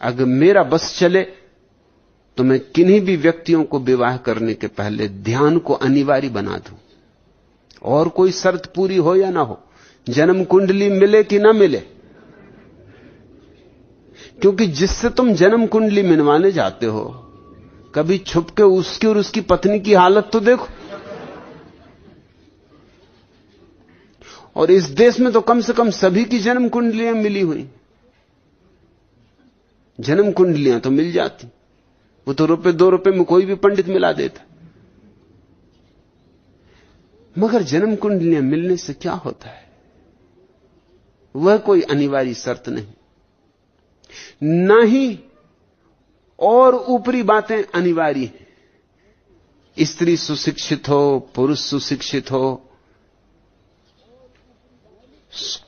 अगर मेरा बस चले तो मैं किन्हीं भी व्यक्तियों को विवाह करने के पहले ध्यान को अनिवार्य बना दूं, और कोई शर्त पूरी हो या ना हो, जन्म कुंडली मिले कि ना मिले। क्योंकि जिससे तुम जन्म कुंडली मिलवाने जाते हो, कभी छुप के उसकी और उसकी पत्नी की हालत तो देखो। और इस देश में तो कम से कम सभी की जन्म कुंडलियां मिली हुई। जन्म कुंडलियां तो मिल जाती, वो तो ₹2 में कोई भी पंडित मिला देता। मगर जन्म कुंडलियां मिलने से क्या होता है? वह कोई अनिवार्य शर्त नहीं, ना ही और ऊपरी बातें अनिवार्य हैं। स्त्री सुशिक्षित हो, पुरुष सुशिक्षित हो,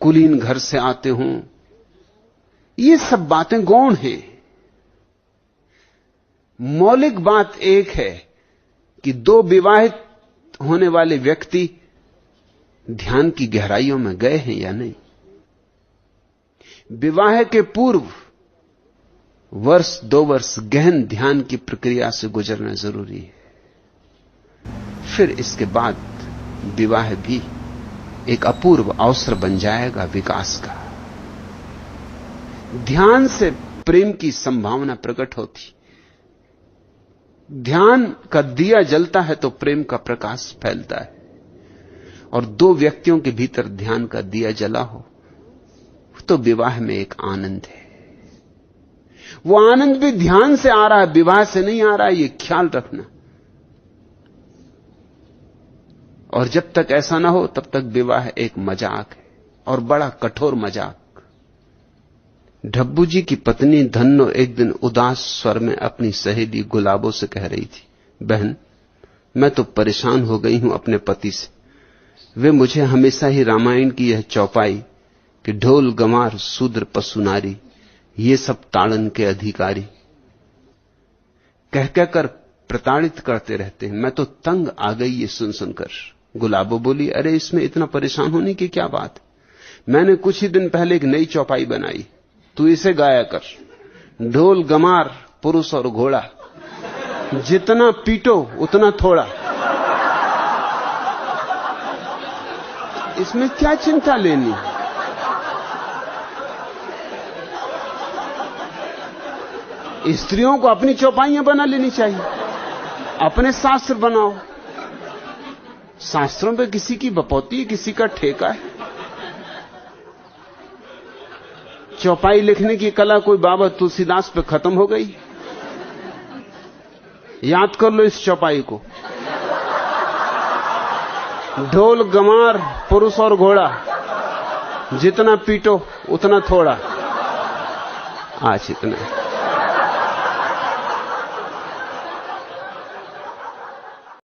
कुलीन घर से आते हों, ये सब बातें गौण हैं। मौलिक बात एक है कि दो विवाहित होने वाले व्यक्ति ध्यान की गहराइयों में गए हैं या नहीं। विवाह के पूर्व 1-2 वर्ष गहन ध्यान की प्रक्रिया से गुजरना जरूरी है। फिर इसके बाद विवाह भी एक अपूर्व अवसर बन जाएगा विकास का। ध्यान से प्रेम की संभावना प्रकट होती। ध्यान का दिया जलता है तो प्रेम का प्रकाश फैलता है। और दो व्यक्तियों के भीतर ध्यान का दिया जला हो तो विवाह में एक आनंद है। वो आनंद भी ध्यान से आ रहा है, विवाह से नहीं आ रहा है, ये ख्याल रखना। और जब तक ऐसा ना हो तब तक विवाह एक मजाक है, और बड़ा कठोर मजाक। ढब्बू जी की पत्नी धन्नो एक दिन उदास स्वर में अपनी सहेली गुलाबो से कह रही थी, बहन, मैं तो परेशान हो गई हूं अपने पति से। वे मुझे हमेशा ही रामायण की यह चौपाई कि ढोल गंवार शूद्र पशु नारी, ये सब ताड़न के अधिकारी, कह कहकर प्रताड़ित करते रहते हैं। मैं तो तंग आ गई ये सुन सुनकर। गुलाबो बोली, अरे इसमें इतना परेशान होने की क्या बात? मैंने कुछ ही दिन पहले एक नई चौपाई बनाई, तू इसे गाया कर। ढोल गंवार पुरुष और घोड़ा, जितना पीटो उतना थोड़ा। इसमें क्या चिंता लेनी? स्त्रियों को अपनी चौपाइयां बना लेनी चाहिए, अपने शास्त्र बनाओ। शास्त्रों पे किसी की बपौती है, किसी का ठेका है? चौपाई लिखने की कला कोई बाबा तुलसीदास पे खत्म हो गई? याद कर लो इस चौपाई को, ढोल गंवार पुरुष और घोड़ा, जितना पीटो उतना थोड़ा। आज इतना।